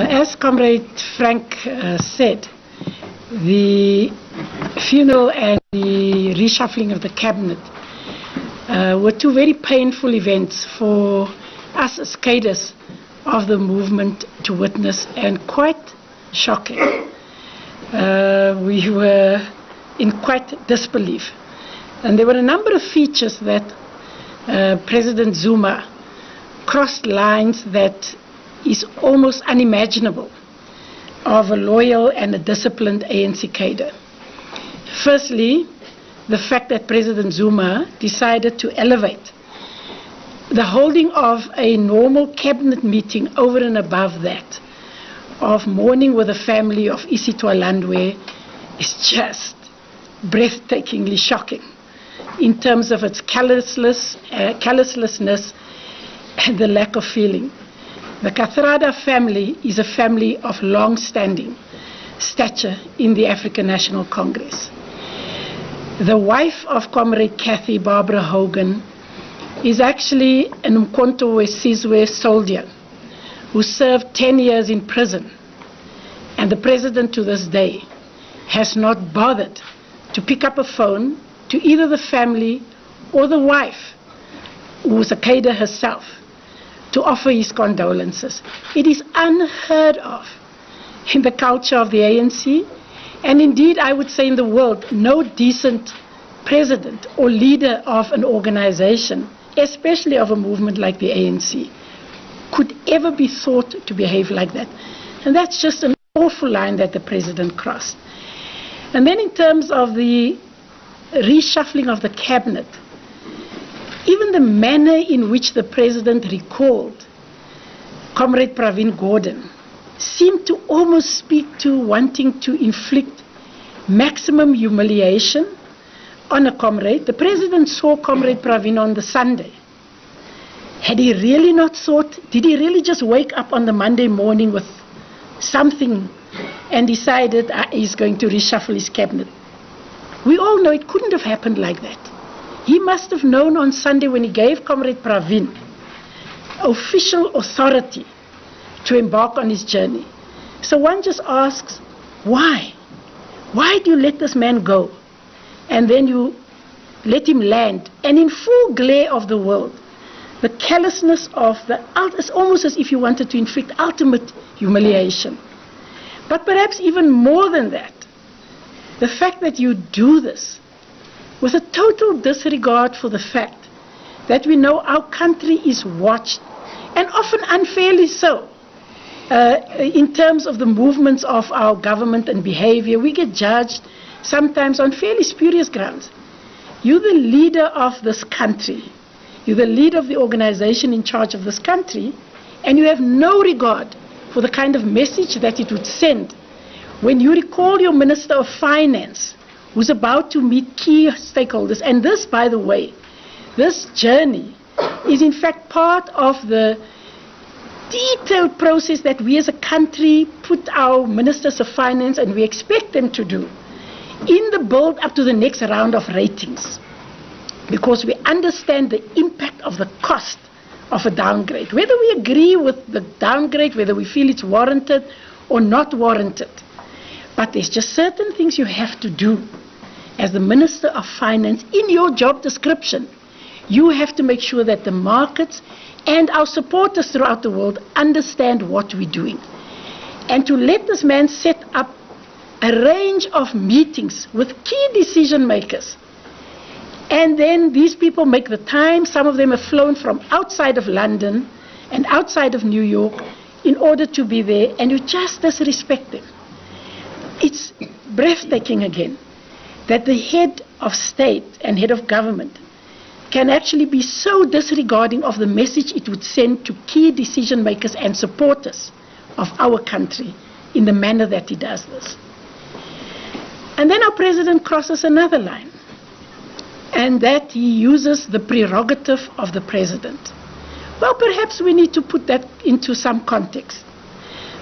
As Comrade Frank said, the funeral and the reshuffling of the cabinet were two very painful events for us as cadres of the movement to witness, and quite shocking. We were in quite disbelief. And there were a number of features that President Zuma crossed lines that is almost unimaginable of a loyal and a disciplined ANC cadre. Firstly, the fact that President Zuma decided to elevate the holding of a normal cabinet meeting over and above that of mourning with the family of Isitwa Landwe is just breathtakingly shocking in terms of its callousness and the lack of feeling. The Kathrada family is a family of long-standing stature in the African National Congress. The wife of Comrade Kathy, Barbara Hogan, is actually an Umkhonto we Sizwe soldier who served 10 years in prison. And the president to this day has not bothered to pick up a phone to either the family or the wife, who was a cadre herself, to offer his condolences. It is unheard of in the culture of the ANC, and indeed I would say in the world. No decent president or leader of an organization, especially of a movement like the ANC, could ever be thought to behave like that. And that's just an awful line that the president crossed. And then in terms of the reshuffling of the cabinet, even the manner in which the president recalled Comrade Pravin Gordhan seemed to almost speak to wanting to inflict maximum humiliation on a comrade. The president saw Comrade Pravin on the Sunday. Had he really not thought, did he really just wake up on the Monday morning with something and decided he's going to reshuffle his cabinet? We all know it couldn't have happened like that. He must have known on Sunday when he gave Comrade Pravin official authority to embark on his journey. So one just asks, why? Why do you let this man go? And then you let him land, and in full glare of the world, the callousness of it's almost as if you wanted to inflict ultimate humiliation. But perhaps even more than that, the fact that you do this with a total disregard for the fact that we know our country is watched, and often unfairly so, in terms of the movements of our government and behavior. We get judged sometimes on fairly spurious grounds. You're the leader of this country. You're the leader of the organization in charge of this country, and you have no regard for the kind of message that it would send when you recall your Minister of Finance, who's about to meet key stakeholders. And this, by the way, this journey is in fact part of the detailed process that we as a country put our Ministers of Finance, and we expect them to do, in the build up to the next round of ratings. Because we understand the impact of the cost of a downgrade. Whether we agree with the downgrade, whether we feel it's warranted or not warranted. But there's just certain things you have to do as the Minister of Finance in your job description. You have to make sure that the markets and our supporters throughout the world understand what we're doing. And to let this man set up a range of meetings with key decision makers, and then these people make the time. Some of them have flown from outside of London and outside of New York in order to be there, and you just disrespect them. It's breathtaking again that the head of state and head of government can actually be so disregarding of the message it would send to key decision makers and supporters of our country in the manner that he does this. And then our president crosses another line, and that he uses the prerogative of the president. Well, perhaps we need to put that into some context.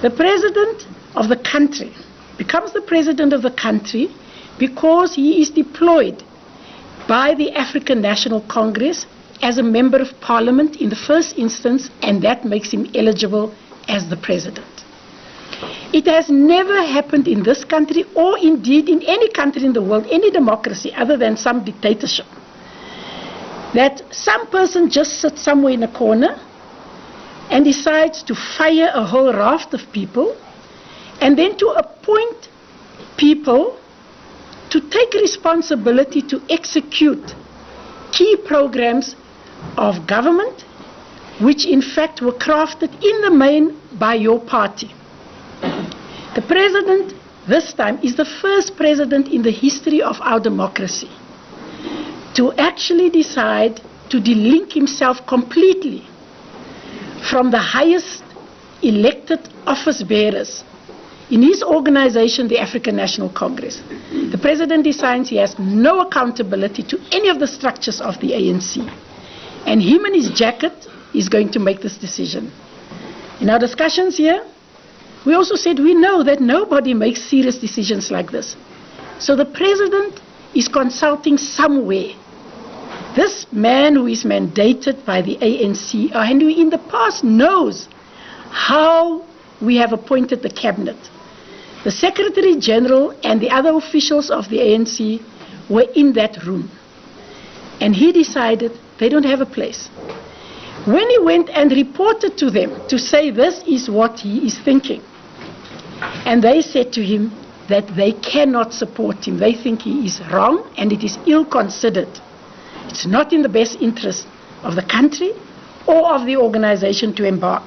The president of the country becomes the president of the country because he is deployed by the African National Congress as a member of parliament in the first instance, and that makes him eligible as the president. It has never happened in this country, or indeed in any country in the world, any democracy other than some dictatorship, that some person just sits somewhere in a corner and decides to fire a whole raft of people, and then to appoint people to take responsibility to execute key programs of government, which in fact were crafted in the main by your party. The president this time is the first president in the history of our democracy to actually decide to delink himself completely from the highest elected office bearers in his organization, the African National Congress. The president decides he has no accountability to any of the structures of the ANC, and him and his jacket is going to make this decision. In our discussions here, we also said we know that nobody makes serious decisions like this. So the president is consulting somewhere. This man who is mandated by the ANC and who in the past knows how we have appointed the cabinet. The Secretary General and the other officials of the ANC were in that room. And he decided they don't have a place. When he went and reported to them to say this is what he is thinking, and they said to him that they cannot support him. They think he is wrong and it is ill-considered. It's not in the best interest of the country or of the organization to embark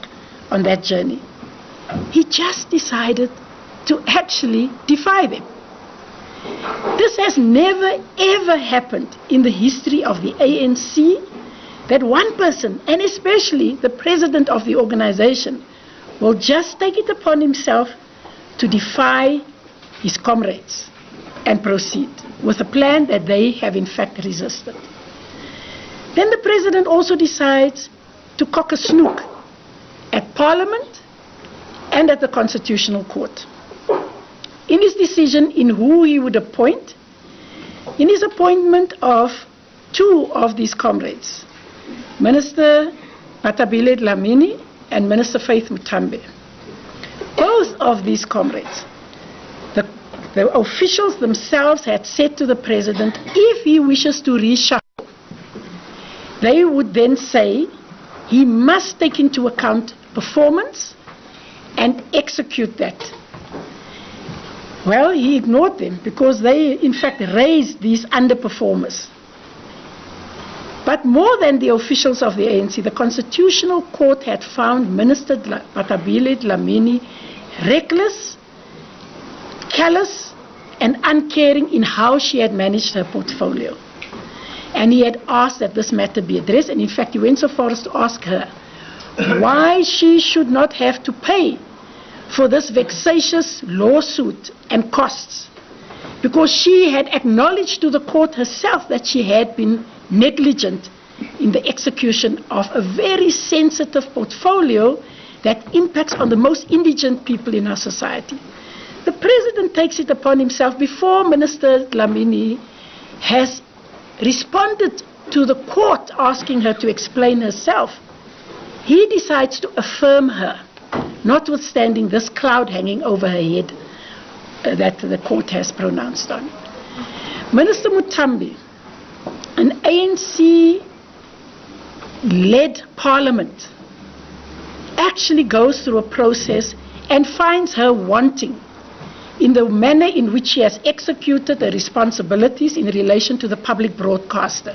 on that journey. He just decided to actually defy them. This has never ever happened in the history of the ANC, that one person, and especially the president of the organization, will just take it upon himself to defy his comrades and proceed with a plan that they have in fact resisted. Then the president also decides to cock a snook at Parliament and at the Constitutional Court. In his decision in who he would appoint, in his appointment of two of these comrades, Minister Matabile Dlamini and Minister Faith Mutambe. Both of these comrades, the officials themselves had said to the president, if he wishes to reshuffle, they would then say he must take into account performance and execute that. Well, he ignored them because they in fact raised these underperformers. But more than the officials of the ANC, the Constitutional Court had found Minister Matabile Dlamini reckless, callous, and uncaring in how she had managed her portfolio. And he had asked that this matter be addressed, and in fact he went so far as to ask her why she should not have to pay for this vexatious lawsuit and costs, because she had acknowledged to the court herself that she had been negligent in the execution of a very sensitive portfolio that impacts on the most indigent people in our society. The president takes it upon himself, before Minister Dlamini has responded to the court asking her to explain herself, he decides to affirm her, notwithstanding this cloud hanging over her head that the court has pronounced on. Minister Mutambe, an ANC-led parliament, actually goes through a process and finds her wanting in the manner in which she has executed the responsibilities in relation to the public broadcaster.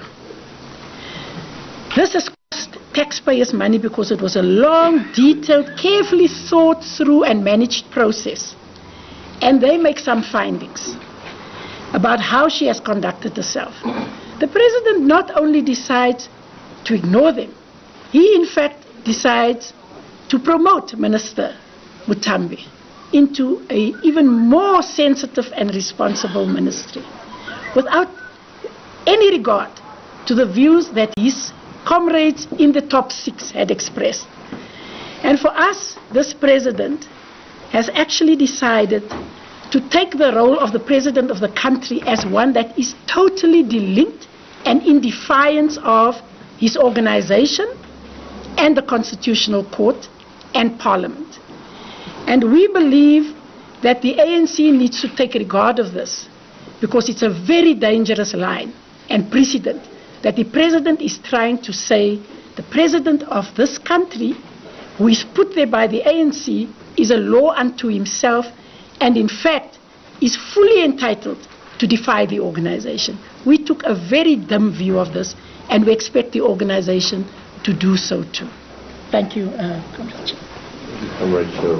This has cost taxpayers' money because it was a long, detailed, carefully thought through and managed process. And they make some findings about how she has conducted herself. The president not only decides to ignore them, he in fact decides to promote Minister Mutambe into an even more sensitive and responsible ministry, without any regard to the views that his comrades in the top six had expressed. And for us, this president has actually decided to take the role of the president of the country as one that is totally delinked and in defiance of his organization and the Constitutional Court and Parliament. And we believe that the ANC needs to take regard of this, because it's a very dangerous line and precedent that the President is trying to say the President of this country, who is put there by the ANC, is a law unto himself, and in fact is fully entitled to defy the organization. We took a very dim view of this, and we expect the organization to do so too. Thank you, Comrade Chair.